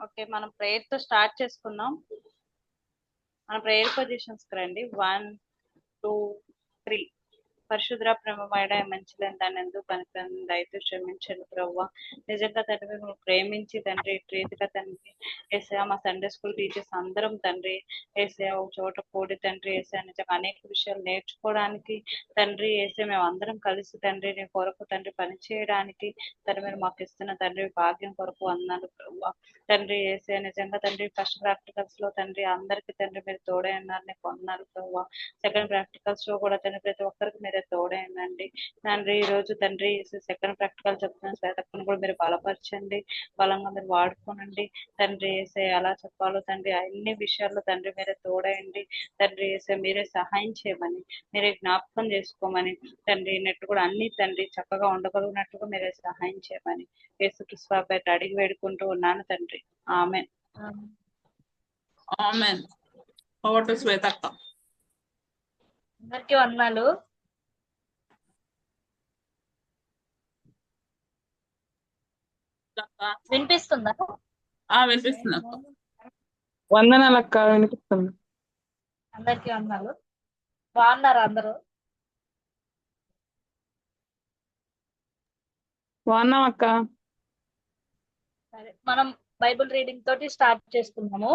Okay, మనం prayer తో start చేసుకుందాం. మన ప్రేయర్ పొజిషన్స్ కి రండి. 1 2 3. పరిశుద్ర ప్రేమమైన మంచిదని దాన్ని ఎందుకు కనుక దయతో క్షమించండి ప్రవ్వ. నిజంగా తండ్రి మిమ్మల్ని ప్రేమించి తండ్రి రీతిగా తండ్రి ఏసా మా సండే స్కూల్ టీచర్స్ అందరం తండ్రి ఏసా ఒక చోట కూడి తండ్రి ఏసా నిజంగా అనేక విషయాలు నేర్చుకోవడానికి తండ్రి ఏసే మేము అందరం కలిసి తండ్రి నీ కొరకు తండ్రి పని చేయడానికి తండ్రి మీరు మాకు ఇస్తున్న తండ్రి భాగ్యం కొరకు అన్నాను ప్రవ్వ. తండ్రి ఏసే నిజంగా తండ్రి ఫస్ట్ ప్రాక్టికల్స్ లో తండ్రి అందరికి తండ్రి మీరు తోడే ఉన్నారు, నీకు అన్నారు ప్రవ్వ. సెకండ్ ప్రాక్టికల్స్ లో కూడా తండ్రి ప్రతి ఒక్కరికి మీరే తోడైందండి తండ్రి. ఈ రోజు తండ్రి సెకండ్ ప్రాక్టికల్ చెప్తున్న శ్వేతక్కను కూడా మీరు బలపరచండి, బలంగా మీరు వాడుకోనండి తండ్రి. వేసే ఎలా చెప్పాలో తండ్రి అన్ని విషయాల్లో తండ్రి మీరే తోడయండి తండ్రి. వేసే మీరే సహాయం చేయమని, మీరే జ్ఞాపకం చేసుకోమని తండ్రి. నెట్టు కూడా అన్ని తండ్రి చక్కగా ఉండగలిగినట్టుగా మీరే సహాయం చేయమని యేసుక్రీస్తు పేట అడిగి వేడుకుంటూ ఉన్నాను తండ్రి. ఆమెన్. ఆమెన్. ఓవర్ టు శ్వేతక్క. అందరికీ వందనాలు. వినిపిస్తుందా? వినిపిస్తుంది. వందనాలు అక్క, వినిపిస్తుంది. అందరికీ వందనాలు. బాగున్నారా అందరూ? బాగున్నాం అక్క. సరే, మనం బైబిల్ రీడింగ్ తోటి స్టార్ట్ చేస్తున్నాము.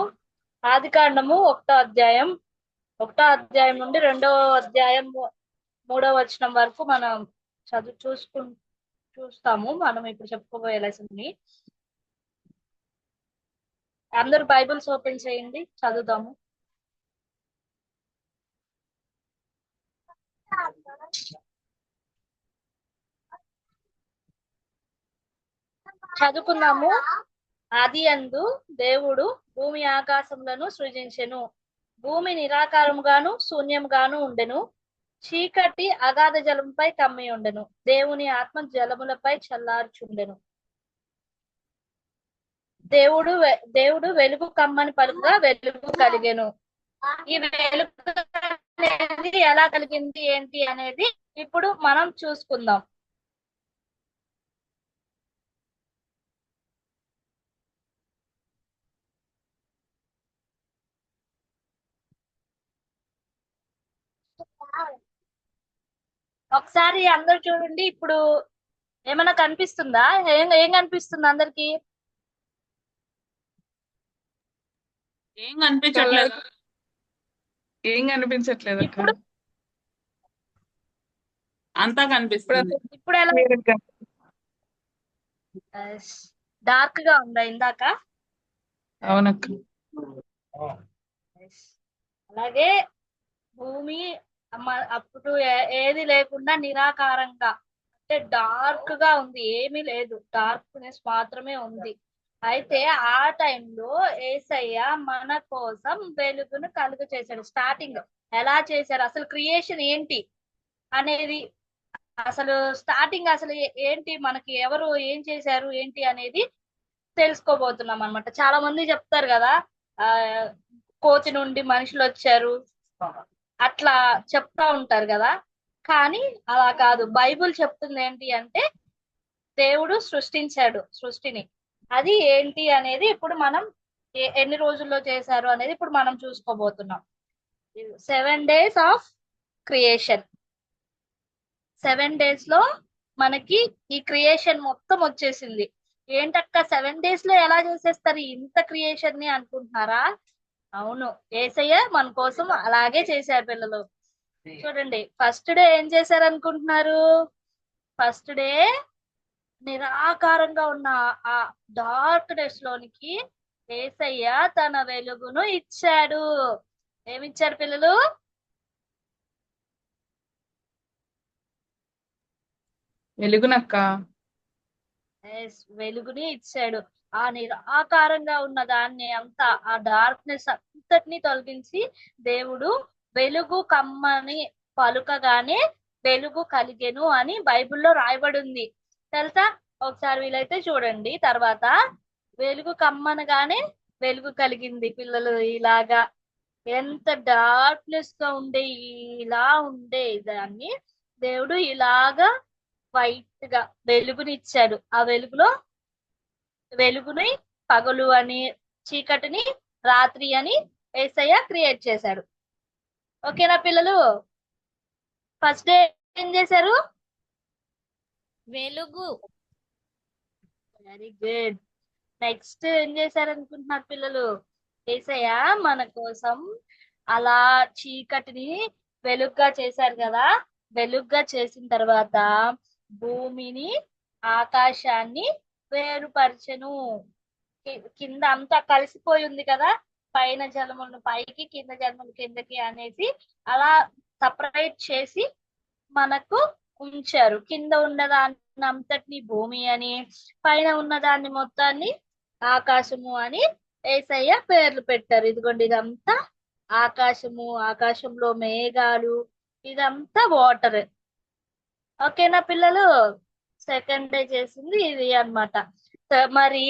ఆదికాండము 1వ అధ్యాయం నుండి 2వ అధ్యాయం 3వ వచనం వరకు మనం చూస్తాము. మనం ఇప్పుడు చెప్పుకోబోయే లెసన్ ని. అందరూ బైబిల్స్ ఓపెన్ చేయండి, చదువుతాము. చదువుకున్నాము. ఆదియందు దేవుడు భూమి ఆకాశములను సృజించెను. భూమి నిరాకారముగాను శూన్యముగాను ఉండెను. చీకటి అగాధ జలముపై కమ్మి ఉండెను. దేవుని ఆత్మ జలములపై చల్లార్చుండెను. దేవుడు వెలుగు కమ్మని పలుకుగా వెలుగు కలిగెను. ఈ వెలుగు అనేది ఎలా కలిగింది ఏంటి అనేది ఇప్పుడు మనం చూసుకుందాం. ఒకసారి అందరు చూడండి. ఇప్పుడు ఏమైనా కనిపిస్తుందా? ఏం కనిపిస్తుంది అందరికి? ఏం కనిపించట్లేదు. ఏం కనిపించట్లేదు అక్క. ఇప్పుడు అంతా కనిపిస్తుంది. ఇప్పుడు ఎలా? డార్క్ గా ఉందా ఇందాక? అవునక్క. అలాగే భూమి అప్పుడు ఏది లేకుండా నిరాకారంగా, అంటే డార్క్ గా ఉంది, ఏమీ లేదు, డార్క్నెస్ మాత్రమే ఉంది. అయితే ఆ టైంలో యేసయ్య మన కోసం వెలుగును కలుగ చేశాడు. స్టార్టింగ్ ఎలా చేశారు, అసలు క్రియేషన్ ఏంటి అనేది, అసలు స్టార్టింగ్ అసలు ఏంటి, మనకి ఎవరు ఏం చేశారు ఏంటి అనేది తెలుసుకోబోతున్నాం అనమాట. చాలా మంది చెప్తారు కదా, కోతి నుండి మనుషులు వచ్చారు, అట్లా చెప్తా ఉంటారు కదా. కానీ అలా కాదు. బైబిల్ చెప్తుంది ఏంటి అంటే దేవుడు సృష్టించాడు సృష్టిని. అది ఏంటి అనేది ఇప్పుడు మనం ఎన్ని రోజుల్లో చేశారు అనేది ఇప్పుడు మనం చూసుకోబోతున్నాం. 7 days ఆఫ్ క్రియేషన్. 7 days లో మనకి ఈ క్రియేషన్ మొత్తం వచ్చేసింది. ఏంటక్క 7 days లో ఎలా చేసేస్తారు ఇంత క్రియేషన్ ని అనుకుంటున్నారా? అవును, యేసయ్య మన కోసం అలాగే చేశారు పిల్లలు. చూడండి, ఫస్ట్ డే ఏం చేశారు అనుకుంటున్నారు? ఫస్ట్ డే నిరాకారంగా ఉన్న ఆ డార్క్నెస్ లోనికి యేసయ్య తన వెలుగును ఇచ్చాడు. ఏమిచ్చారు పిల్లలు? వెలుగునక్క. వెలుగుని ఇచ్చాడు. ఆ నిరాకారంగా ఉన్న దాన్ని అంతా, ఆ డార్క్నెస్ అంతటిని తొలగించి దేవుడు వెలుగు కమ్మని పలుకగానే వెలుగు కలిగెను అని బైబిల్లో రాయబడి ఉంది. తెలుసా? ఒకసారి వీలైతే చూడండి. తర్వాత వెలుగు కమ్మనగానే వెలుగు కలిగింది. పిల్లలు ఇలాగా ఎంత డార్క్నెస్ గా ఉండే, ఇలా ఉండే దాన్ని దేవుడు ఇలాగా వైట్ గా వెలుగునిచ్చాడు. ఆ వెలుగుని పగలు అని, చీకటిని రాత్రి అని యేసయ్య క్రియేట్ చేశాడు. ఓకేనా పిల్లలు? ఫస్ట్ డే ఏం చేశారు? వెలుగు. Very good. నెక్స్ట్ ఏం చేశారు అనుకుంటున్నారు పిల్లలు? యేసయ్య మన కోసం అలా చీకటిని వెలుగ్గా చేశారు కదా. వెలుగ్గా చేసిన తర్వాత భూమిని ఆకాశాన్ని వేరుపరచెను. కింద అంతా కలిసిపోయి ఉంది కదా, పైన జలములను పైకి కింద జలములు కిందకి అనేసి అలా సపరేట్ చేసి మనకు ఉంచారు. కింద ఉన్నదాన్ని అంతటిని భూమి అని, పైన ఉన్నదాన్ని మొత్తాన్ని ఆకాశము అని యేసయ్య పేర్లు పెట్టారు. ఇదిగోండి ఇదంతా ఆకాశము, ఆకాశంలో మేఘాలు, ఇదంతా వాటర్. ఓకేనా పిల్లలు? సెకండ్ డే చేసింది ఇది అన్నమాట. మరి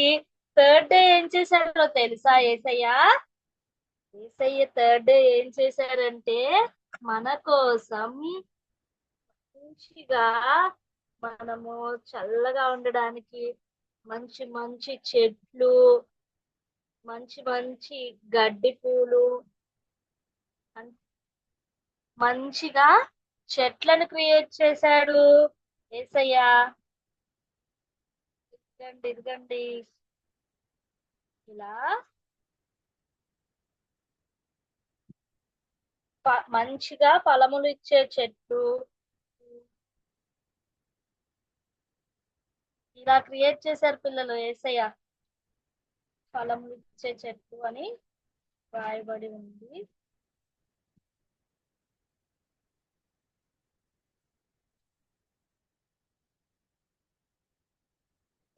థర్డ్ డే ఏం చేశారో తెలుసా? యేసయ్య థర్డ్ డే ఏం చేశారంటే మన కోసం మంచిగా మనము చల్లగా ఉండడానికి మంచి మంచి చెట్లు, మంచి మంచి గడ్డి పూలు, మంచిగా చెట్లను క్రియేట్ చేశాడు యేసయ్య. ఇదిగండి ఇలా మంచిగా ఫలములు ఇచ్చే చెట్లు ఇలా క్రియేట్ చేశారు పిల్లలు. యేసయ్య ఫలములు ఇచ్చే చెట్లు అని రాయబడి ఉంది.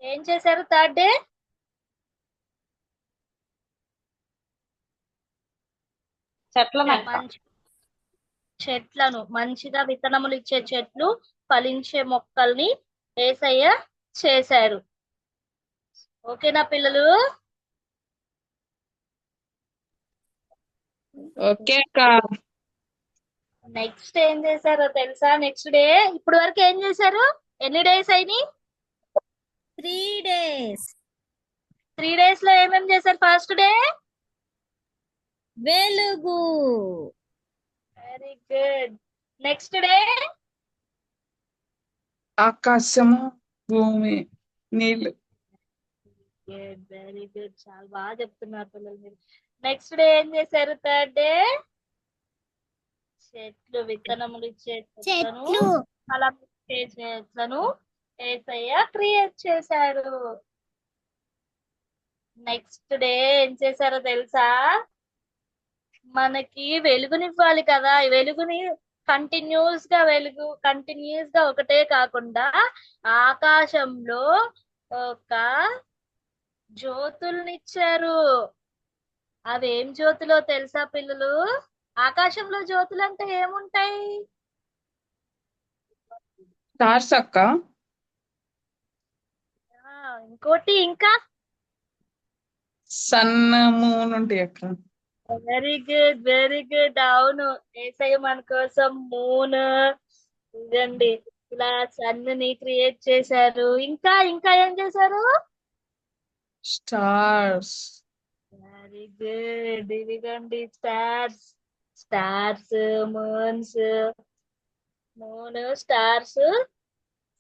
ఏం చేశారు థర్డ్ డే? చెట్లను మంచిగా విత్తనములు ఇచ్చే చెట్లు, ఫలించే మొక్కల్ని యేసయ్య చేశారు. ఓకేనా పిల్లలు? ఓకే అక్క. నెక్స్ట్ ఏం చేశారో తెలుసా? నెక్స్ట్ డే ఇప్పుడు వరకు ఏం చేశారు? ఎన్ని డేస్ అయినాయి? 3 days. 3 days లో ఏమేం చేశారు? ఫస్ట్ డే వెలుగు. Very good. నెక్స్ట్ డే ఆకాశము, భూమి, నీళ్లు. Very good. చాలా బాగా చెప్తున్నారు పిల్లలు మీరు. నెక్స్ట్ డే ఏం చేశారు? థర్డ్ డే చెట్లు, విత్తనములు ఇచ్చే చెట్లను, చెట్లు. ఫలం ఇచ్చే చెట్లను యేసయ్య క్రియేట్ చేశారు. నెక్స్ట్ డే ఏం చేశారో తెలుసా? మనకి వెలుగునివ్వాలి కదా. ఈ వెలుగుని కంటిన్యూస్ గా ఒకటే కాకుండా ఆకాశంలో ఒక జ్యోతుల్నిచ్చారు. అవేం జ్యోతులో తెలుసా పిల్లలు? ఆకాశంలో జ్యోతులు అంటే ఏముంటాయి? స్టార్స్ అక్క. ఇంకోటి ఇంకా సన్, మూన్ ఉంటాయి అక్క. Very good, very good. అవును, యేసయ్య మన కోసం మూన్, ఇదండి ఇలా సన్ ని క్రియేట్ చేశారు. ఇంకా ఇంకా ఏం చేశారు? స్టార్స్. Very good. ఇదిగోండి stars, moon, stars,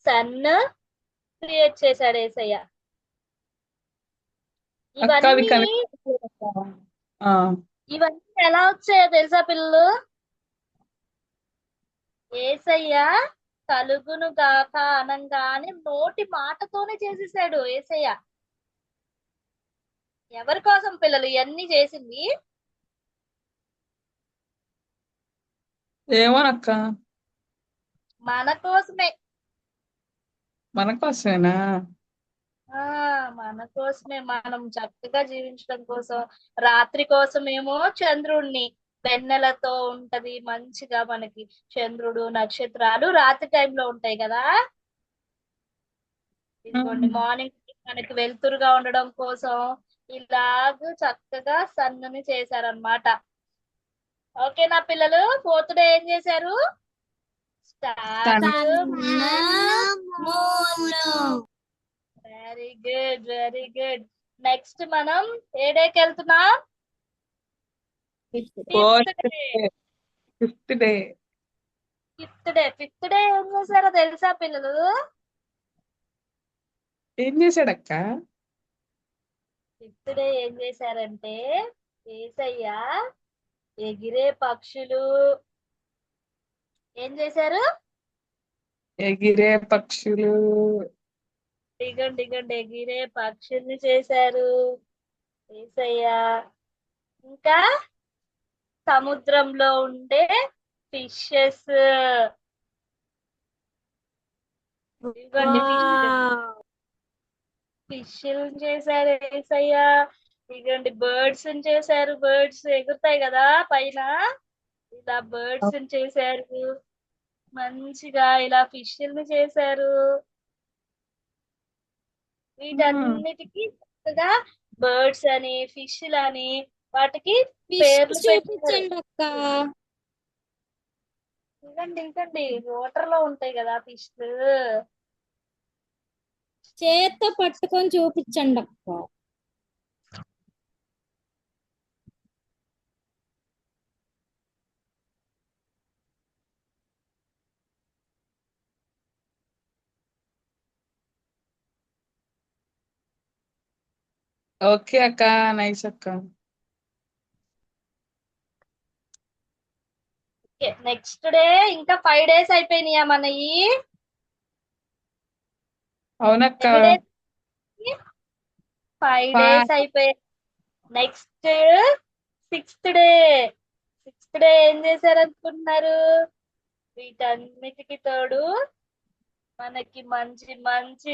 sun create చేశాడు యేసయ్య. అక్క అవి ఇవన్నీ కనిపి ఎలా వచ్చాయో తెలుసా పిల్లలు? యేసయ్య కలుగును గాక అనంగానే నోటి మాటతోనే చేసేసాడు యేసయ్య. ఎవరి కోసం పిల్లలు ఇవన్నీ చేసింది? ఏమోనక్క. మన కోసమే. మన కోసమేనా? మన కోసమే, మనం చక్కగా జీవించడం కోసం. రాత్రి కోసం ఏమో చంద్రుణ్ణి, వెన్నెలతో ఉంటది మంచిగా, మనకి చంద్రుడు నక్షత్రాలు రాత్రి టైంలో ఉంటాయి కదా. ఇదిగోండి మార్నింగ్ మనకి వెలుతురుగా ఉండడం కోసం ఇలాగ చక్కగా సన్నని చేశారనమాట. ఓకేనా పిల్లలు? ఫోర్త్ డే ఏం చేశారు? Very good, very good. Next మనం ఏ డేకి వెళ్తున్నాం? Fourth fifth day. Day, fifth day. Fifth day ఏం చేశారో తెలుసా పిల్లలు? ఏం చేశాడక్క? ఫిఫ్త్ డే ఏం చేశారంటే యేసయ్య ఎగిరే పక్షులు ఏం చేశారు? ఎగిరే పక్షులు. దిగండి ఎగిరే పక్షుల్ని చేశారు యేసయ్య. ఇంకా సముద్రంలో ఉండే ఫిషెస్. ఇదిగోండి ఫిష్ చేశారు యేసయ్య. ఇదిగోండి బర్డ్స్ చేశారు. బర్డ్స్ ఎగురుతాయి కదా పైన, ఇలా బర్డ్స్ చేశారు. మంచిగా ఇలా ఫిష్ల్ని చేశారు. వీటన్నిటికీ చక్కగా బర్డ్స్ అని ఫిష్లని వాటికి పేర్లు పెట్టారు. చూపించండి అక్క. ఇంకండి వాటర్ లో ఉంటాయి కదా ఫిష్. చేత్తో పట్టుకొని చూపించండి అక్క. ఓకే అక్క, నైస్ అక్క. నెక్స్ట్ డే ఇంకా 5 days అయిపోయినాయా మనవి? అవునక్క. 5 days అయిపోయాయి. Next 6th day. 6th day ఏం చేశారు అనుకుంటున్నారు? వీటన్నిటికి తోడు మనకి మంచి మంచి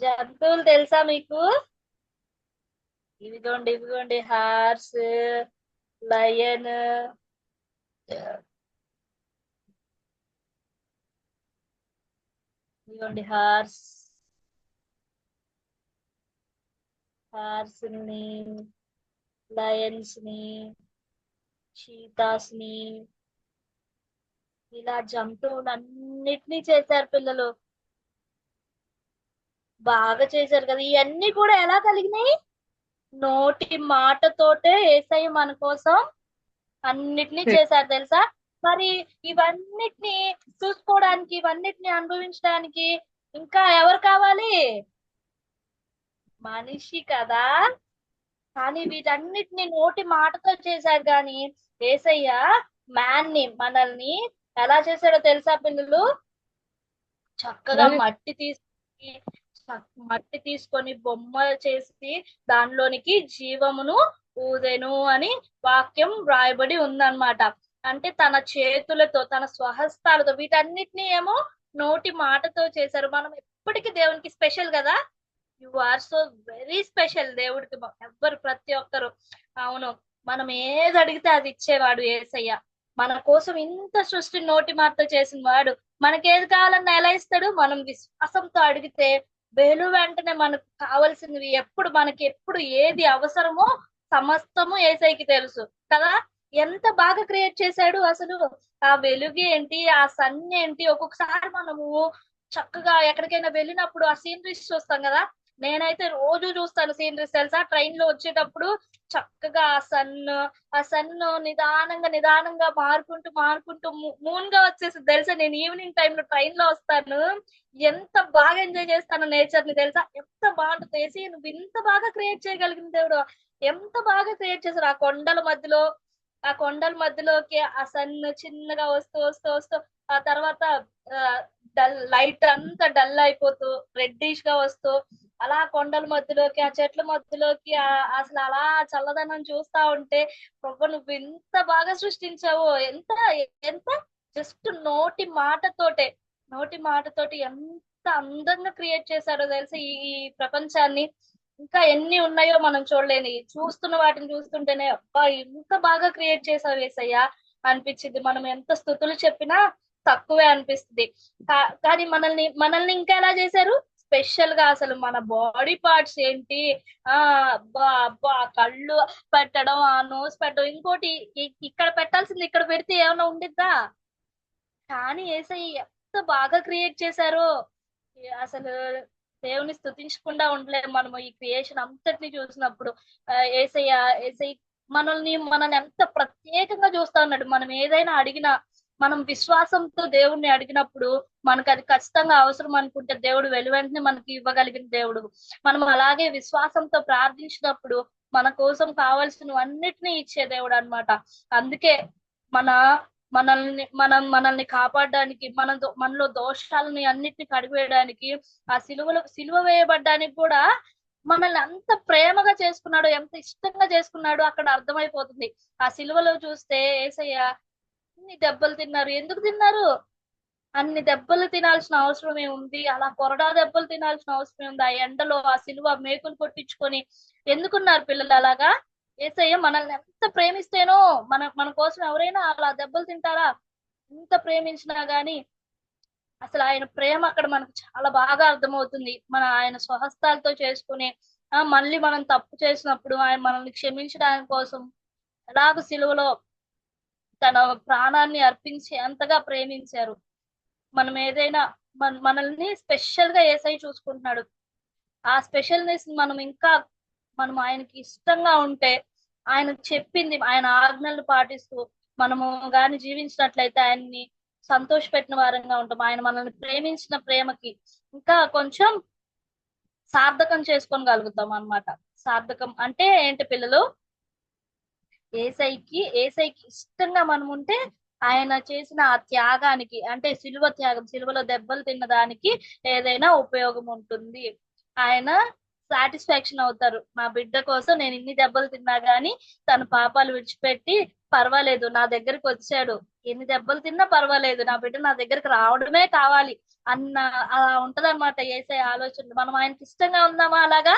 జంతువులు తెలుసా మీకు? ఇవిగోండి హార్స్, లయన్, ఇదిగోండి హార్స్ ని, లయన్స్ ని, చీతాస్ ని, ఇలా జంతువులన్నిటినీ చేశారు పిల్లలు. బాగా చేశారు కదా. ఇవన్నీ కూడా ఎలా కలిగినాయి? నోటి మాటతోటే యేసయ్య మన కోసం అన్నిటినీ చేశారు తెలుసా? మరి ఇవన్నిటిని చూసుకోవడానికి, ఇవన్నిటిని అనుభవించడానికి ఇంకా ఎవరు కావాలి? మనిషి కదా. కానీ వీటన్నిటిని నోటి మాటతో చేశారు. కానీ యేసయ్య మనల్ని ఎలా చేశాడో తెలుసా పిల్లలు? చక్కగా మట్టి తీసుకొని బొమ్మ చేసి దానిలోనికి జీవమును ఊదెను అని వాక్యం వ్రాయబడి ఉందన్నమాట. అంటే తన చేతులతో, తన స్వహస్తాలతో వీటన్నిటిని ఏమో నోటి మాటతో చేశారు. మనం ఎప్పటికీ దేవునికి స్పెషల్ కదా. You are so very special దేవుడికి. ప్రతి ఒక్కరు. అవును, మనం ఏది అడిగితే అది ఇచ్చేవాడు యేసయ్య. మన కోసం ఇంత సృష్టి నోటి మాటతో చేసిన వాడు మనకేది కావాలన్నా ఎలా ఇస్తాడు? మనం విశ్వాసంతో అడిగితే వెంటనే మనకు కావాల్సినవి మనకి ఎప్పుడు ఏది అవసరమో సమస్తము యేసయ్యకి తెలుసు కదా. ఎంత బాగా క్రియేట్ చేశాడు అసలు. ఆ వెలుగు ఏంటి, ఆ సన్ ఏంటి. ఒక్కొక్కసారి మనము చక్కగా ఎక్కడికైనా వెళ్ళినప్పుడు ఆ సీనరీస్ చూస్తాం కదా. నేనైతే రోజు చూస్తాను సీనరీస్ తెలుసా. ట్రైన్ లో వచ్చేటప్పుడు చక్కగా ఆ సన్ నిదానంగా మారుకుంటూ మూన్ గా వచ్చేసి తెలుసా. నేను ఈవినింగ్ టైంలో ట్రైన్ లో వస్తాను. ఎంత బాగా ఎంజాయ్ చేస్తాను నేచర్ ని తెలుసా. ఎంత బాగుంటుంది. నువ్వు ఇంత బాగా క్రియేట్ చేయగలిగిన దేవుడు. ఎంత బాగా క్రియేట్ చేశారు. ఆ కొండల మధ్యలోకి ఆ సన్ చిన్నగా వస్తూ ఆ తర్వాత లైట్ అంతా డల్ అయిపోతూ రెడ్డిష్ గా వస్తూ అలా కొండల మధ్యలోకి, ఆ చెట్ల మధ్యలోకి అసలు అలా చల్లదనం చూస్తా ఉంటే ప్రభు నువ్వు ఎంత బాగా సృష్టించావు. ఎంత ఎంత జస్ట్ నోటి మాటతోటి ఎంత అందంగా క్రియేట్ చేశారో తెలుసా ఈ ప్రపంచాన్ని. ఇంకా ఎన్ని ఉన్నాయో మనం చూడలేని. చూస్తున్న వాటిని చూస్తుంటేనే అబ్బా ఎంత బాగా క్రియేట్ చేసావు యేసయ్య అనిపించింది. మనం ఎంత స్థుతులు చెప్పినా తక్కువే అనిపిస్తుంది. కానీ మనల్ని ఇంకా ఎలా చేశారు? స్పెషల్ గా అసలు మన బాడీ పార్ట్స్ ఏంటి, అబ్బా కళ్ళు పెట్టడం, ఆ నోస్ పెట్టడం, ఇంకోటి ఇక్కడ పెట్టాల్సింది ఇక్కడ పెడితే ఏమైనా ఉండిద్దా? కానీ యేసయ్య ఎంత బాగా క్రియేట్ చేశారో అసలు. దేవుని స్తుతించకుండా ఉండలేము మనము ఈ క్రియేషన్ అంతటిని చూసినప్పుడు. ఏసయ్య ఏసై మనల్ని ఎంత ప్రత్యేకంగా చూస్తా ఉన్నాడు. మనం ఏదైనా అడిగినా, మనం విశ్వాసంతో దేవుణ్ణి అడిగినప్పుడు మనకు అది ఖచ్చితంగా అవసరం అనుకుంటే దేవుడు వెంటనే మనకి ఇవ్వగలిగిన దేవుడు. మనం అలాగే విశ్వాసంతో ప్రార్థించినప్పుడు మన కోసం కావాల్సినవన్నిటినీ ఇచ్చే దేవుడు అన్నమాట. అందుకే మనల్ని కాపాడడానికి, మనలో దోషాలని అన్నిటిని కడిగివేయడానికి, ఆ సిలువ వేయబడ్డానికి కూడా మనల్ని అంత ప్రేమగా చేసుకున్నాడు, ఎంత ఇష్టంగా చేసుకున్నాడు అక్కడ అర్థమైపోతుంది. ఆ సిలువలో చూస్తే యేసయ్య అన్ని దెబ్బలు తిన్నారు. ఎందుకు తిన్నారు? అన్ని దెబ్బలు తినాల్సిన అవసరం ఏముంది? అలా కొరడా దెబ్బలు తినాల్సిన అవసరం ఏముంది? ఆ ఎండలో ఆ సిలువ మేకులు కొట్టించుకొని ఎందుకున్నారు పిల్లలు అలాగా? యేసయ్య మనల్ని ఎంత ప్రేమిస్తేనో మన కోసం ఎవరైనా అలా దెబ్బలు తింటారా? ఎంత ప్రేమించినా గాని అసలు ఆయన ప్రేమ అక్కడ మనకు చాలా బాగా అర్థమవుతుంది. ఆయన స్వహస్తాలతో చేసుకుని మళ్ళీ మనం తప్పు చేసినప్పుడు ఆయన మనల్ని క్షమించడానికి కోసం ఎలాగ సిలువలో తన ప్రాణాన్ని అర్పించి అంతగా ప్రేమించారు. మనం ఏదైనా మనల్ని స్పెషల్ గా యేసయ్య చూసుకుంటున్నాడు. ఆ స్పెషల్నెస్ మనం ఆయనకి ఇష్టంగా ఉంటే, ఆయన చెప్పింది, ఆయన ఆజ్ఞలను పాటిస్తూ మనము గాని జీవించినట్లయితే ఆయన్ని సంతోషపెట్టిన వారంగా ఉంటాం. ఆయన మనల్ని ప్రేమించిన ప్రేమకి ఇంకా కొంచెం సార్థకం చేసుకోగలుగుతాం అన్నమాట. సార్థకం అంటే ఏంటి పిల్లలు? ఏసైకి ఇష్టంగా మనం ఉంటే ఆయన చేసిన ఆ త్యాగానికి, అంటే సిలువ త్యాగం, సిలువలో దెబ్బలు తిన్న దానికి ఏదైనా ఉపయోగం ఉంటుంది. ఆయన సాటిస్ఫాక్షన్ అవుతారు. నా బిడ్డ కోసం నేను ఇన్ని దెబ్బలు తిన్నా గానీ తన పాపాలు విడిచిపెట్టి పర్వాలేదు నా దగ్గరికి వచ్చాడు, ఎన్ని దెబ్బలు తిన్నా పర్వాలేదు, నా బిడ్డ నా దగ్గరికి రావడమే కావాలి అలా ఉంటదన్నమాట యేసయ్య ఆలోచన. మనం ఆయనకి ఇష్టంగా ఉందామా? అలాగా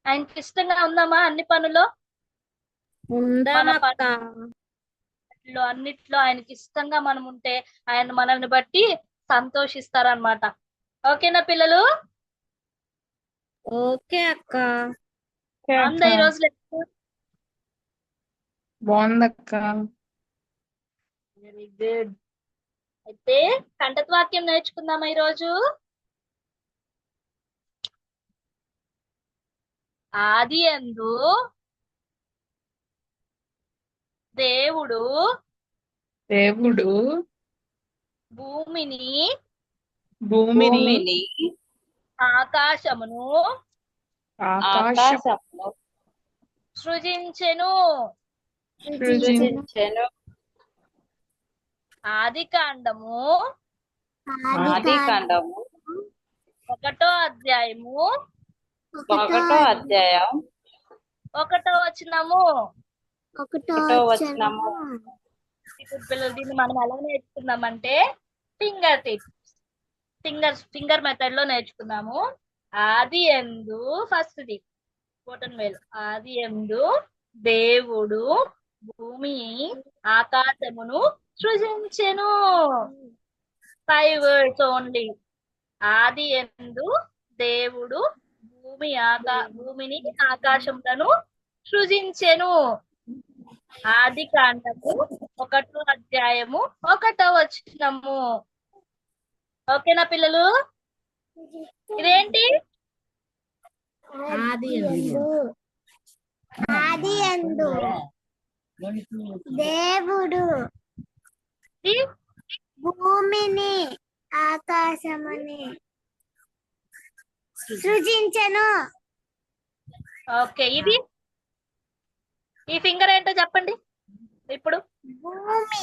ఆయనకి ఇష్టంగా ఉందామా? అన్ని పనుల్లో అన్నిట్లో ఆయనకి ఇష్టంగా మనం ఉంటే ఆయన మనల్ని బట్టి సంతోషిస్తారనమాట. ఓకేనా పిల్లలు? ఓకే అక్క. ఈ రోజు బాగుందక్క. Very good. అయితే కంఠత్వాక్యం నేర్చుకుందామా ఈరోజు? ఆదియందు దేవుడు భూమిని ఆకాశమును సృజించెను. ఆది కాండము 1వ అధ్యాయము 1వ వచనము. పిల్లలు దీన్ని మనం ఎలా నేర్చుకుందామంటే ఫింగర్ మెథడ్ లో నేర్చుకుందాము. ఆది యందు ఫస్ట్ది బోటన్ వేలు. ఆది యందు దేవుడు భూమి ఆకాశమును సృజించెను. 5 words ఓన్లీ. ఆది యందు దేవుడు భూమిని ఆకాశములను సృజించెను. ఆది కాండము 1వ అధ్యాయము 1వ వచనము. ఓకేనా పిల్లలు? ఇదేంటి? ఆది యందు దేవుడు భూమిని ఆకాశముని సృజించెను. ఓకే, ఇది ఈ ఫింగర్ ఏంటో చెప్పండి ఇప్పుడు. భూమి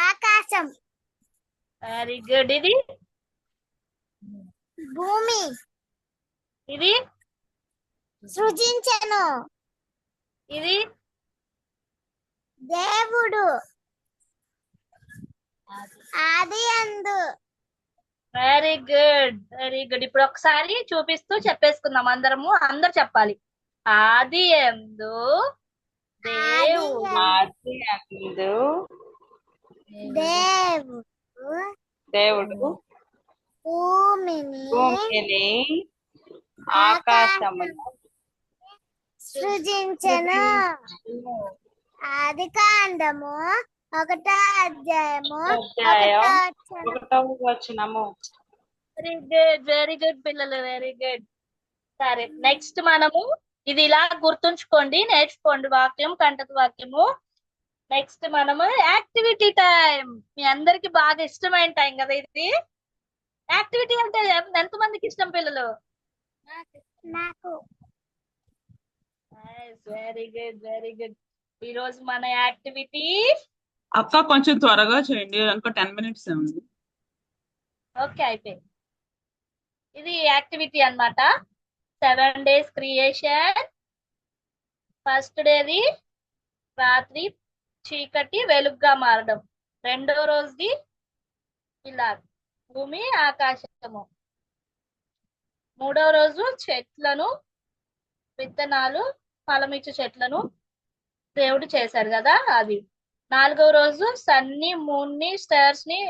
ఆకాశం. Very good. ఇది భూమి ఇది సృజించెను. ఇది దేవుడు ఆది యందు. Very good. ఇప్పుడు ఒకసారి చూపిస్తూ చెప్పేసుకుందాం. అందరు చెప్పాలి. ఆది యందు దేవుడు భూమిని ఆకాశమును సృజించెను. ఆది కాండము 1వ అధ్యాయము 1వ వచనము. వెరీ గుడ్ పిల్లలు, వెరీ గుడ్. సరే, నెక్స్ట్ మనము ఇది ఇలా గుర్తుంచుకోండి, నేర్చుకోండి వాక్యం, కంటత వాక్యము. నెక్స్ట్ మనము యాక్టివిటీ టైం. మీ అందరికి బాగా ఇష్టమైన టైం కదా ఇది. యాక్టివిటీ అంటే ఎంతమందికి ఇష్టం పిల్లలు? నాకు వెరీ గుడ్, వెరీ గుడ్. ఈ రోజు మన యాక్టివిటీ అక్క కొంచెం త్వరగా చేయండి, ఇంకా 10 minutes ఉంది. ఓకే అయిపోయింది. ఇది యాక్టివిటీ అన్నమాట. 7 days క్రియేషన్. ఫస్ట్ డేది రాత్రి చీకటి వెలుగుగా మారడం. రెండో రోజుది ఇలా భూమి ఆకాశము. మూడో రోజు చెట్లను, విత్తనాలు, ఫలమిచ్చు చెట్లను దేవుడు చేశారు కదా అది. నాలుగో రోజు సన్ని, మూన్ ని, స్టార్స్ ని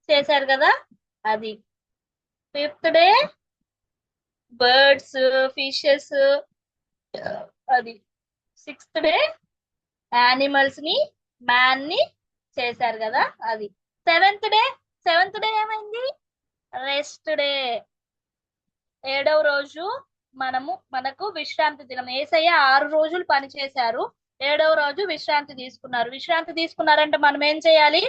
చేశారు కదా అది. ఫిఫ్త్ డే బర్డ్స్, ఫిషెస్ అది. సిక్స్త్ డే యానిమల్స్ ని, మ్యాన్ ని చేశారు కదా అది. సెవెంత్ డే ఏమైంది? Rest day. 7వ రోజు మనకు విశ్రాంతి దినం. యేసయ్య 6 రోజులు పని చేశారు, 7వ రోజు విశ్రాంతి తీసుకున్నారు. విశ్రాంతి తీసుకున్నారంటే మనం ఏం చేయాలి?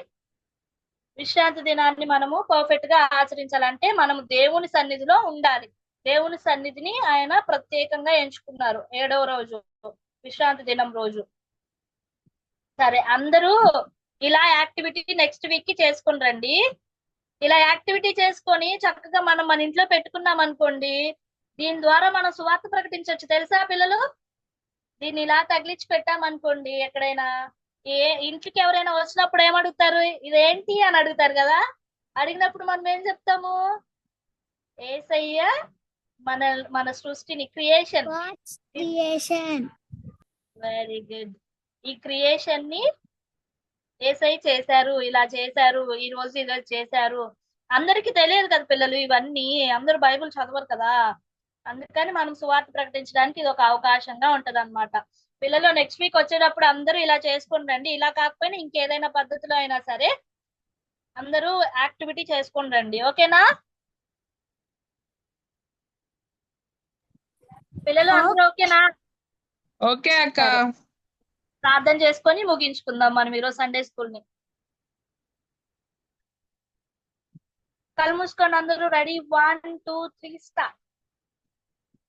విశ్రాంతి దినాన్ని మనము పర్ఫెక్ట్ గా ఆచరించాలంటే మనము దేవుని సన్నిధిలో ఉండాలి. దేవుని సన్నిధిని ఆయన ప్రత్యేకంగా ఎంచుకున్నారు 7వ రోజు, విశ్రాంతి దినం రోజు. సరే, అందరూ ఇలా యాక్టివిటీ నెక్స్ట్ వీక్ కి చేసుకుని రండి. ఇలా యాక్టివిటీ చేసుకొని చక్కగా మనం మన ఇంట్లో పెట్టుకున్నాం అనుకోండి, దీని ద్వారా మనం సువార్త ప్రకటించవచ్చు. తెలుసా పిల్లలు? దీన్ని ఇలా తగిలించి పెట్టామనుకోండి, ఎక్కడైనా ఇంటికి ఎవరైనా వచ్చినప్పుడు ఏమడుగుతారు? ఇదేంటి అని అడుగుతారు కదా. అడిగినప్పుడు మనం ఏం చెప్తాము? యేసయ్య మన సృష్టిని, క్రియేషన్. Very good. ఈ క్రియేషన్ ని యేసయ్య చేశారు, ఇలా చేశారు, ఈ రోజు ఇలా చేశారు. అందరికి తెలియదు కదా పిల్లలు ఇవన్నీ, అందరూ బైబిల్ చదవరు కదా. అందుకని మనం సువార్త ప్రకటించడానికి ఇది ఒక అవకాశంగా ఉంటది అనమాట. పిల్లలు నెక్స్ట్ వీక్ వచ్చేటప్పుడు అందరూ ఇలా చేసుకుని రండి. ఇలా కాకపోయినా ఇంకేదైనా పద్ధతిలో అయినా సరే అందరూ యాక్టివిటీ చేసుకుని రండి. ఓకేనా పిల్లలు? అందరూ ఓకేనా? ఓకే అక్క. ప్రార్థన చేసుకొని ముగించుకుందాం మనం ఈరోజు సండే స్కూల్ ని. కళ్ళు మూసుకోండి అందరూ. Ready, 1 2 3 start.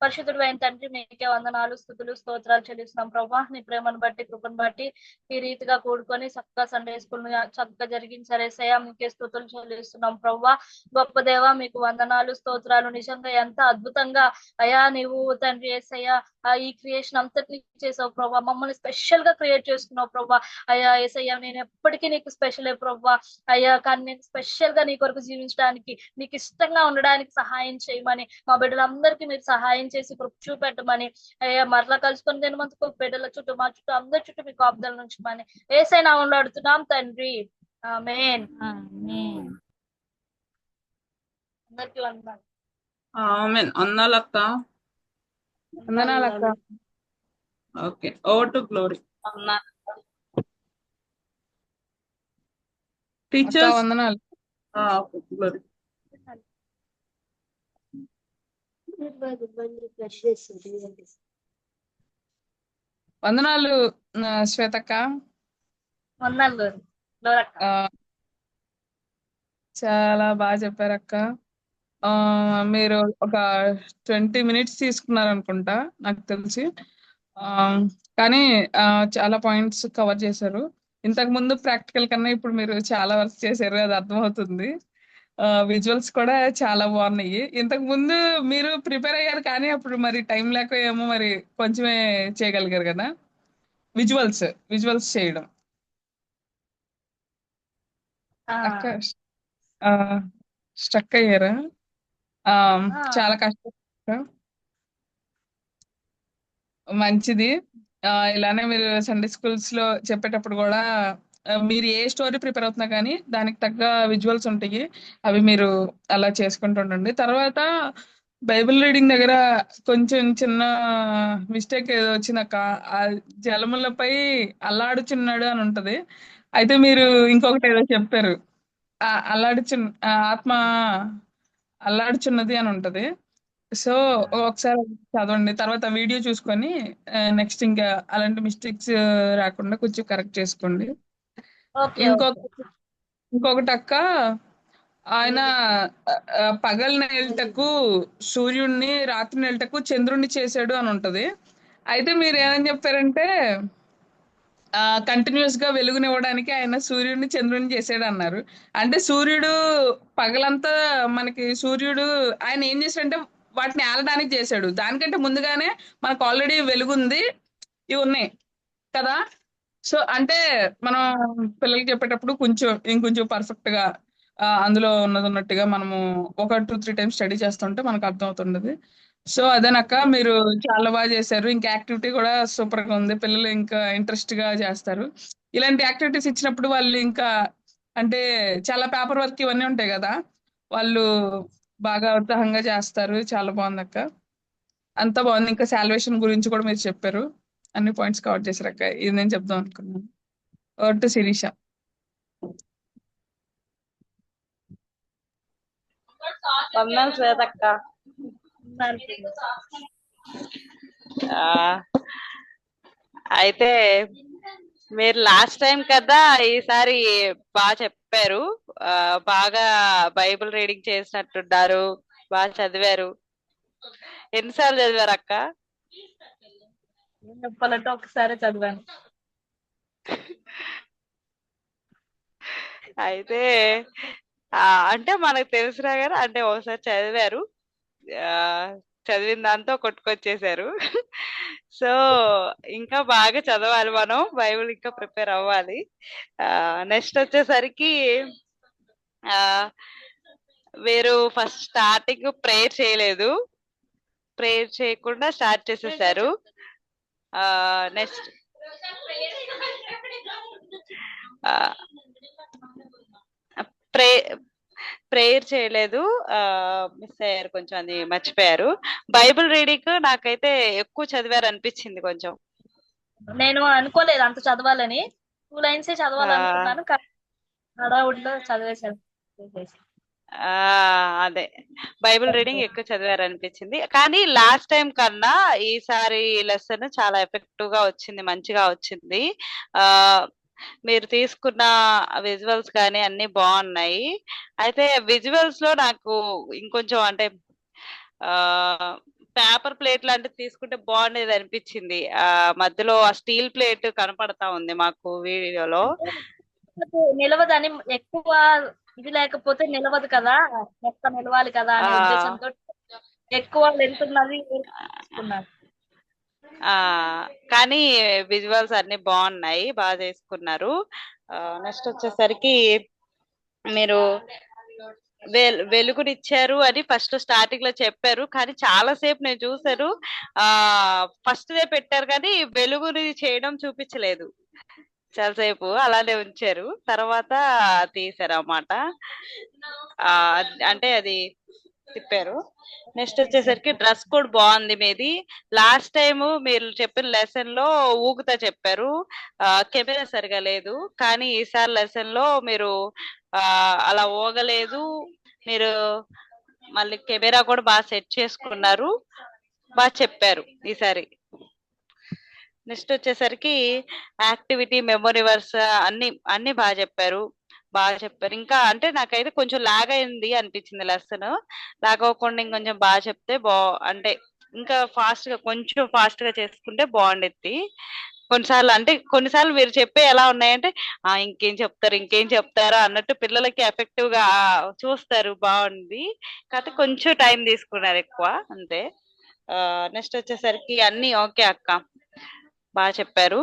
పరిశుద్ధుడు అయిన తండ్రి, మీకే వందనాలు, స్తుతులు, స్తోత్రాలు చెల్లిస్తున్నాం ప్రభా. నీ ప్రేమను బట్టి, కృపను బట్టి ఈ రీతిగా కూడుకొని చక్కగా సండే స్కూల్ చక్కగా జరిగించారు యేసయ్య. మీకే స్తుతులు చెల్లిస్తున్నాం ప్రభా. గొప్ప దేవ, మీకు వందనాలు, స్తోత్రాలు. నిజంగా ఎంత అద్భుతంగా అయ్యా నీవు తండ్రి యేసయ్య ఈ క్రియేషన్ అంతటినీ చేసావు ప్రభా. మమ్మల్ని స్పెషల్ గా క్రియేట్ చేసుకున్నావు ప్రభా. అయ్యా యేసయ్య, నేను ఎప్పటికీ నీకు స్పెషలే ప్రభా. అయ్యా, కానీ నేను స్పెషల్ గా నీ కొరకు జీవించడానికి, నీకు ఇష్టంగా ఉండడానికి సహాయం చేయమని, మా బిడ్డలందరికీ మీరు సహాయం చేసి కృప చూపెట్టమని, అయ్యా మరలా కలుసుకొని తినమందుకు బిడ్డల చుట్టూ, మా చుట్టూ, అందరి చుట్టూ మీ కాపుదల నుంచమని యేసయ్య నామములో అడుగుతున్నాం తండ్రి, ఆమేన్. అందరికీ వందనాలు. ఆమేన్. వందనాలక్క. వందనాలక్క. Okay, over to Glory. అక్క టీచర్స్ వందనాలు. గ్లోరీ. వందనాలు శ్వేతక్క. వందనాలు లోరక్క. చాలా బాగా చెప్పారక్క. మీరు ఒక 20 minutes తీసుకున్నారు అనుకుంటా నాకు తెలిసి. కానీ చాలా పాయింట్స్ కవర్ చేశారు. ఇంతకు ముందు ప్రాక్టికల్ కన్నా ఇప్పుడు మీరు చాలా వర్క్ చేశారు, అది అర్థమవుతుంది. విజువల్స్ కూడా చాలా బాగున్నాయి. ఇంతకు ముందు మీరు ప్రిపేర్ అయ్యారు కానీ అప్పుడు మరి టైం లేక ఏమో మరి కొంచెమే చేయగలిగారు కదా విజువల్స్ చేయడం. అక్క స్ట్రక్ అయ్యారా? చాలా కష్టం. మంచిది. ఇలానే మీరు సండే స్కూల్స్ లో చెప్పేటప్పుడు కూడా మీరు ఏ స్టోరీ ప్రిపేర్ అవుతున్నా కానీ దానికి తగ్గ విజువల్స్ ఉంటాయి, అవి మీరు అలా చేసుకుంటూ ఉండండి. తర్వాత బైబిల్ రీడింగ్ దగ్గర కొంచెం చిన్న మిస్టేక్ ఏదో వచ్చిందక్క. ఆ జలములపై అల్లాడుచున్నాడు అని ఉంటది, అయితే మీరు ఇంకొకటి ఏదో చెప్పారు. అల్లాడుచు ఆత్మ అల్లాడుచున్నది అని ఉంటది. సో ఒకసారి చదవండి, తర్వాత వీడియో చూసుకొని నెక్స్ట్ ఇంకా అలాంటి మిస్టేక్స్ రాకుండా కొంచెం కరెక్ట్ చేసుకోండి. ఓకే ఇంకొక ఇంకొకటి అక్క, ఆయన పగలు నేల్టకు సూర్యుడిని, రాత్రి నేల్టకు చంద్రుడిని చేశాడు అని ఉంటది. అయితే మీరు ఏమని చెప్పారంటే కంటిన్యూస్ గా వెలుగునివ్వడానికి ఆయన సూర్యుడిని చంద్రుడిని చేసాడు అన్నారు. అంటే సూర్యుడు పగలంతా మనకి సూర్యుడు ఆయన ఏం చేశాడంటే వాటిని ఏలడానికి చేశాడు. దానికంటే ముందుగానే మనకు ఆల్రెడీ వెలుగుంది, ఇవి ఉన్నాయి కదా. సో అంటే మనం పిల్లలకి చెప్పేటప్పుడు కొంచెం ఇంకొంచెం పర్ఫెక్ట్ గా అందులో ఉన్నట్టుగా మనము ఒక 2-3 టైమ్స్ స్టడీ చేస్తుంటే మనకు అర్థం అవుతుండదు. సో అదేనక్క, మీరు చాలా బాగా చేశారు. ఇంకా యాక్టివిటీ కూడా సూపర్ గా ఉంది. పిల్లలు ఇంకా ఇంట్రెస్ట్ గా చేస్తారు. ఇలాంటి యాక్టివిటీస్ ఇచ్చినప్పుడు వాళ్ళు ఇంకా అంటే చాలా పేపర్ వర్క్ ఇవన్నీ ఉంటాయి కదా, వాళ్ళు బాగా ఉత్సాహంగా చేస్తారు. చాలా బాగుంది అక్క, అంతా బాగుంది. ఇంకా సాల్వేషన్ గురించి కూడా మీరు చెప్పారు, అన్ని పాయింట్స్ కవర్ చేశారు అక్క. ఇది నేను చెప్దాం అనుకున్నాను. టు శిరీష. వందనాలు శ్వేతక్క. ఆ, అయితే మీరు లాస్ట్ టైం కదా, ఈసారి బాగా చెప్పారు. బాగా బైబిల్ రీడింగ్ చేసినట్టున్నారు, బాగా చదివారు. ఎన్నిసార్లు చదివారు అక్క? చెప్పాలంటే ఒకసారి చదివాను. అయితే అంటే మనకు తెలిసినా కానీ అంటే ఒకసారి చదివారు, చదివిన దాంతో కొట్టుకొచ్చేసారు. సో ఇంకా బాగా చదవాలి మనం, బైబిల్ ఇంకా ప్రిపేర్ అవ్వాలి. నెక్స్ట్ వచ్చేసరికి మీరు ఫస్ట్ స్టార్టింగ్ ప్రేయర్ చేయలేదు, ప్రేయర్ చేయకుండా స్టార్ట్ చేసేసారు. నెక్స్ట్ ప్రేయర్ చేయలేదు, మిస్ అయ్యారు కొంచెం, అది మర్చిపోయారు. బైబిల్ రీడింగ్ నాకైతే ఎక్కువ చదివారు అనిపించింది కొంచెం. నేను అనుకోలేదు అంత చదవాలని, 2 లైన్స్ చదవాలనుకున్నాను, హడావుడిలో చదివేశాను. అదే బైబిల్ రీడింగ్ ఎక్కువ చదివారు అనిపించింది. కానీ లాస్ట్ టైం కన్నా ఈసారి లెసన్ చాలా ఎఫెక్టివ్ గా వచ్చింది, మంచిగా వచ్చింది. మీరు తీసుకున్న విజువల్స్ కానీ అన్ని బాగున్నాయి. అయితే విజువల్స్ లో నాకు ఇంకొంచెం అంటే పేపర్ ప్లేట్ లాంటివి తీసుకుంటే బాగుండేది అనిపించింది. మధ్యలో ఆ స్టీల్ ప్లేట్ కనపడతా ఉంది మాకు వీడియోలో. నిలవదని, ఎక్కువ ఇది లేకపోతే నిలవదు కదా, మొత్తం నిలవాలి కదా అనే ఉద్దేశంతో ఎక్కువ లెంత్ ఉన్నది తీసుకున్నాను. కానీ విజువల్స్ అన్ని బాగున్నాయి, బాగా చేసుకున్నారు. నెక్స్ట్ వచ్చేసరికి మీరు వెలుగునిచ్చారు అని ఫస్ట్ స్టార్టింగ్ లో చెప్పారు, కానీ చాలా సేపు నేను చూసాను, ఫస్ట్ డే పెట్టారు కానీ వెలుగుని చేయడం చూపించలేదు, చాలాసేపు అలానే ఉంచారు, తర్వాత తీసారు అన్నమాట. అంటే అది తిప్పారు. నెక్స్ట్ వచ్చేసరికి డ్రెస్ కోడ్ బాగుంది మీది. లాస్ట్ టైం మీరు చెప్పిన లెసన్ లో ఊగుతా చెప్పారు, కెమెరా సరిగా లేదు. కానీ ఈసారి లెసన్ లో మీరు అలా ఊగలేదు, మీరు మళ్ళీ కెమెరా కూడా బాగా సెట్ చేసుకున్నారు, బాగా చెప్పారు ఈసారి. నెక్స్ట్ వచ్చేసరికి యాక్టివిటీ, మెమొరీ వర్స్ అన్ని బాగా చెప్పారు. ఇంకా అంటే నాకైతే కొంచెం లాగ్ అయింది అనిపించింది లెసన్. లాగ్ అవ్వకుండా ఇంకొంచెం బాగా చెప్తే అంటే ఇంకా కొంచెం ఫాస్ట్ గా చేసుకుంటే బాగుండేది. కొన్నిసార్లు మీరు చెప్పే ఎలా ఉన్నాయంటే ఇంకేం చెప్తారో అన్నట్టు పిల్లలకి ఎఫెక్టివ్ గా చూస్తారు, బాగుంది. కాకపోతే కొంచెం టైం తీసుకున్నారు ఎక్కువ, అంతే. నెక్స్ట్ వచ్చేసరికి అన్ని ఓకే అక్క, బాగా చెప్పారు.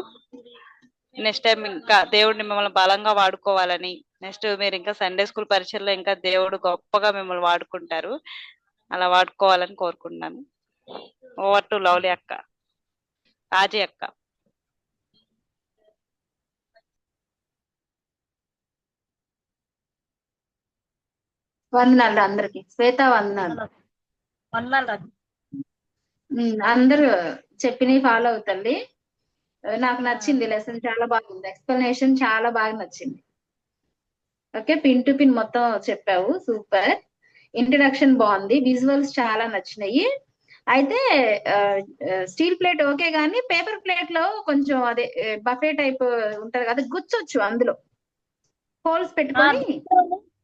నెక్స్ట్ టైం ఇంకా దేవుడిని మిమ్మల్ని బలంగా వాడుకోవాలని, నెక్స్ట్ మీరు ఇంకా సండే స్కూల్ పరీక్షల్లో ఇంకా దేవుడు గొప్పగా మిమ్మల్ని వాడుకుంటారు, అలా వాడుకోవాలని కోరుకుంటున్నాను. ఓవర్ టు లవ్లీ అక్క, రాజీ అక్క. వందనాలు అందరికి. శ్వేత వందనాలు. అందరూ చెప్పినవి ఫాలో అవుతండి. నాకు నచ్చింది లెసన్, చాలా బాగుంది. ఎక్స్ప్లెనేషన్ చాలా బాగా నచ్చింది. ఓకే, పిన్ టు పిన్ మొత్తం చెప్పావు, సూపర్. ఇంట్రడక్షన్ బాగుంది, విజువల్స్ చాలా నచ్చినాయి. అయితే స్టీల్ ప్లేట్ ఓకే గానీ పేపర్ ప్లేట్ లో కొంచెం అదే బఫే టైప్ ఉంటది కదా, గుచ్చొచ్చు అందులో హోల్స్ పెట్టుకొని.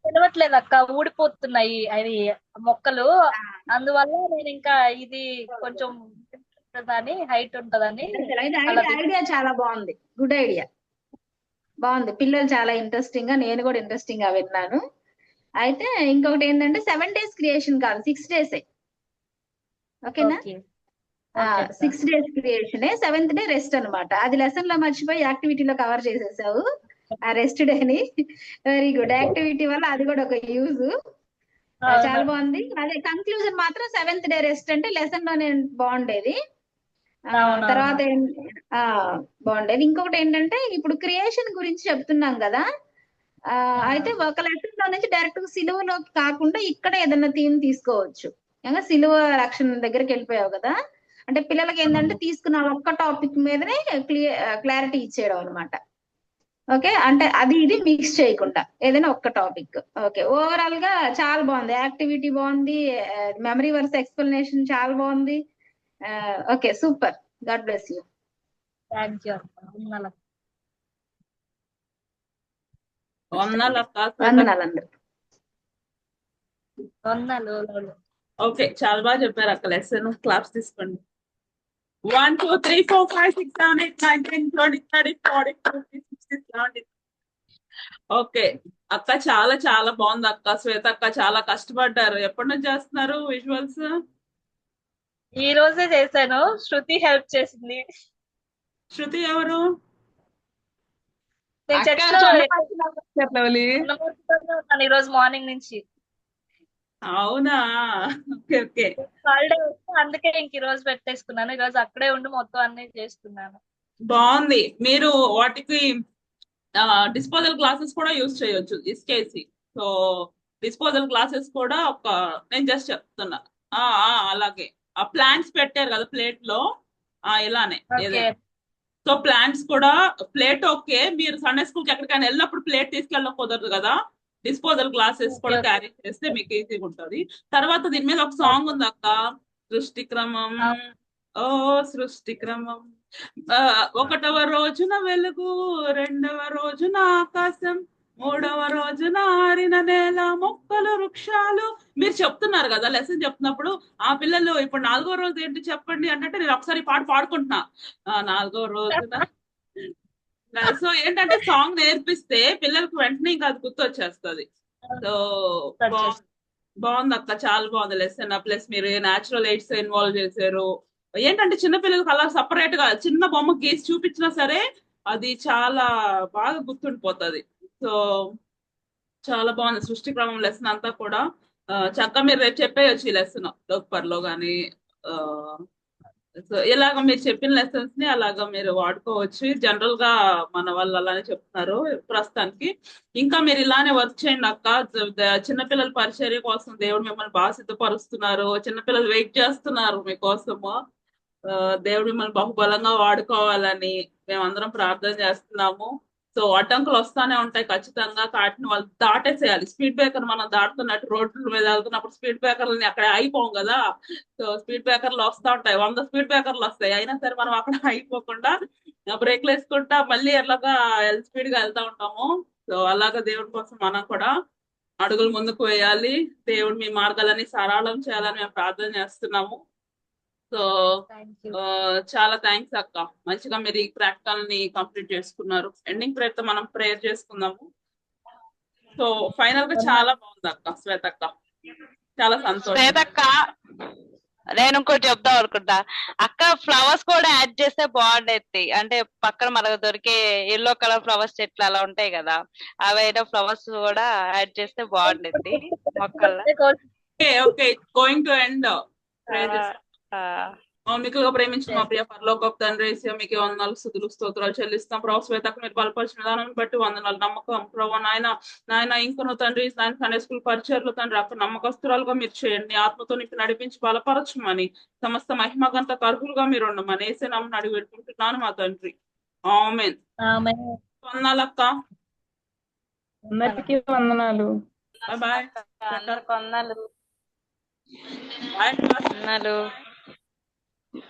తెలియట్లేదు అక్క, ఊడిపోతున్నాయి అవి మొక్కలు. అందువల్ల నేను ఇంకా ఇది కొంచెం ఉంటుందని, హైట్ ఉంటదని అలా ఐడియా చాలా బాగుంది, గుడ్ ఐడియా, బాగుంది. పిల్లలు చాలా ఇంట్రెస్టింగ్ గా, నేను కూడా ఇంట్రెస్టింగ్ గా విన్నాను. అయితే ఇంకొకటి ఏంటంటే 7 days క్రియేషన్ కాదు, 6 days. ఓకేనా? Okay. 6 days creation, 7th day rest అన్నమాట. అది లెసన్ లో మర్చిపోయి యాక్టివిటీలో కవర్ చేసేసావు ఆ రెస్ట్ డేని. Very good. యాక్టివిటీ వల్ల అది కూడా ఒక యూజ్. చాలా బాగుంది. అదే కన్క్లూజన్ మాత్రం 7th డే రెస్ట్ అంటే లెసన్ లోనే బాగుండేది. తర్వాత బాగుండేది. ఇంకొకటి ఏంటంటే ఇప్పుడు క్రియేషన్ గురించి చెప్తున్నాం కదా, అయితే ఒక లెసన్ లో నుంచి డైరెక్ట్ సిలువలోకి కాకుండా ఇక్కడ ఏదైనా థీమ్ తీసుకోవచ్చు. ఇంకా సిలువ రక్షణ దగ్గరికి వెళ్ళిపోయావు కదా, అంటే పిల్లలకి ఏంటంటే తీసుకున్న ఒక్క టాపిక్ మీదనే క్లారిటీ ఇచ్చేయడం అనమాట. ఓకే, అంటే అది ఇది మిక్స్ చేయకుండా ఏదైనా ఒక్క టాపిక్. ఓకే, ఓవరాల్ గా చాలా బాగుంది. యాక్టివిటీ బాగుంది, మెమరీ వర్స్ ఎక్స్ప్లెనేషన్ చాలా బాగుంది. Okay, super. God bless you. Thank you. వందనాలు అందరు. వందనాలు. ఓకే, చాలా బాగా చెప్పారు అక్క. లెసన్ క్లాప్స్ తీసుకోండి. 1 2 3 4 5 6 7 8 9 10 20 30 40 50 60 70. ఓకే అక్క, చాలా చాలా బాగుంది అక్క. శ్వేత అక్క చాలా కష్టపడ్డారు. ఎప్పటి నుంచి చేస్తున్నారు విజువల్స్? ఈ రోజే చేశాను, శృతి హెల్ప్ చేసింది. శృతి ఎవరు? నేను అక్క, చర్చిలో చెప్పలవలి. ఉన్నాను ఈ రోజు మార్నింగ్ నుంచి. అవునా? Okay okay. హాలిడే వస్తే అందుకే ఇంక ఈ రోజు పెట్టేసుకున్నాను. ఈ రోజు అక్కడే ఉండి మొత్తం అన్ని చేస్తున్నాను. బాగుంది. మీరు వాటికి డిస్పోజల్ గ్లాసెస్ కూడా యూజ్ చేయొచ్చు ఇసుకేసి. సో డిస్పోజల్ గ్లాసెస్ కూడా ఒక, నేను జస్ట్ చెప్తున్నా. అలాగే ఆ ప్లాంట్స్ పెట్టారు కదా ప్లేట్ లో, ఇలానే ఏదైనా. సో ప్లాంట్స్ కూడా ప్లేట్ ఓకే. మీరు సండే స్కూల్ కి ఎక్కడికైనా వెళ్ళినప్పుడు ప్లేట్ తీసుకెళ్ళడం కుదరదు కదా, డిస్పోజల్ గ్లాసెస్ కూడా క్యారీ చేస్తే మీకు ఈజీగా ఉంటుంది. తర్వాత దీని మీద ఒక సాంగ్ ఉంది అక్క, సృష్టి క్రమం. ఓ సృష్టి క్రమం. 1వ రోజున వెలుగు, 2వ రోజున ఆకాశం, 3వ రోజున ఆరిన నేల, మొక్కలు, వృక్షాలు. మీరు చెప్తున్నారు కదా లెసన్ చెప్తున్నప్పుడు, ఆ పిల్లలు ఇప్పుడు 4వ రోజు ఏంటి చెప్పండి అంటే నేను ఒకసారి పాట పాడుకుంటున్నా, 4వ రోజున. సో ఏంటంటే సాంగ్ నేర్పిస్తే పిల్లలకు వెంటనే ఇంకా అది గుర్తొచ్చేస్తుంది. సో బాగుంది అక్క, చాలా బాగుంది లెసన్. ప్లస్ మీరు న్యాచురల్ ఎయిడ్స్ ఇన్వాల్వ్ చేశారు. ఏంటంటే చిన్నపిల్లలకి అలా సపరేట్ గా చిన్న బొమ్మ గీసి చూపించినా సరే అది చాలా బాగా గుర్తుండిపోతుంది. సో చాలా బాగుంది సృష్టి క్రమం లెసన్ అంతా కూడా. చక్కగా మీరు రేపు చెప్పేయచ్చు ఈ లెసన్ లోపర్లో కానీ. సో ఇలాగ మీరు చెప్పిన లెసన్స్ ని అలాగా మీరు వాడుకోవచ్చు. జనరల్ గా మన వాళ్ళు అలానే చెప్తున్నారు ప్రస్తుతానికి. ఇంకా మీరు ఇలానే వర్క్ చేయండి అక్క. చిన్నపిల్లల పరిచర్య కోసం దేవుడు మిమ్మల్ని బాగా సిద్ధపరుస్తున్నారు. చిన్నపిల్లలు వెయిట్ చేస్తున్నారు మీకోసము. దేవుడు మిమ్మల్ని బహుబలంగా వాడుకోవాలని మేమందరం ప్రార్థన చేస్తున్నాము. సో అడ్డంకులు వస్తానే ఉంటాయి ఖచ్చితంగా, వాటిని వాళ్ళు దాటేసేయాలి. స్పీడ్ బ్రేకర్ మనం దాటుతున్నట్టు రోడ్ల మీద వెళ్తున్నప్పుడు స్పీడ్ బ్రేకర్లని అక్కడ అయిపోం కదా. సో స్పీడ్ బ్రేకర్లు వస్తూ ఉంటాయి, 100 స్పీడ్ బ్రేకర్లు వస్తాయి, అయినా సరే మనం అక్కడ అయిపోకుండా బ్రేక్లు వేసుకుంటా మళ్ళీ ఎలాగా స్పీడ్ గా వెళ్తా ఉంటాము. సో అలాగా దేవుడి కోసం మనం కూడా అడుగులు ముందుకు వేయాలి. దేవుడు మీ మార్గాలని సరళం చేయాలని మేము ప్రార్థన చేస్తున్నాము. సో చాలా థ్యాంక్స్ అక్క, మంచిగా మీరు ఈ ప్రాక్టికల్ ని కంప్లీట్ చేసుకున్నారు. ఎండింగ్ ప్రేయర్ తో మనం ప్రేయర్ చేసుకుందాము. సో ఫైనల్ గా చాలా బాగుంది అక్క శ్వేత అక్క, చాలా సంతోషం. శ్వేతక్క, నేను ఇంకోటి చెప్దాం అనుకుంటా అక్క, ఫ్లవర్స్ కూడా యాడ్ చేస్తే బాగుండేది. అంటే పక్కన మనకు దొరికే ఎల్లో కలర్ ఫ్లవర్స్ చెట్లు అలా ఉంటాయి కదా, అవైనా ఫ్లవర్స్ కూడా యాడ్ చేస్తే బాగుండేది మొక్కల్లో. Okay okay, going to end. మౌమికగా ప్రేమించిన మా ప్రియ పరలోకపు తండ్రి, మీకు వందనాలు, స్తుతులు, స్తోత్రాలు చెల్లిస్తాం. ప్రభు శ్వేతకు మీరు బలపరిచిన విధానాన్ని బట్టి వందనాలు. నమ్మకం ప్రభు నాయన ఇంకను తండ్రి సండే స్కూల్ పరిచయలు తండ్రి అక్కడ నమ్మకస్తురాలుగా మీరు చేయండి. ఆత్మతో నీకు నడిపించి బలపరచమని, సమస్త మహిమగంత అర్హులుగా మీరు ఉండమని ఏసే నామమున అడిగి పెట్టుకుంటున్నాను మా తండ్రి. ఆమేన్. వందనాలు అక్క. అందరికీ వందనాలు. బాయ్. అందరికి వందనాలు. Bye class. అన్నాలు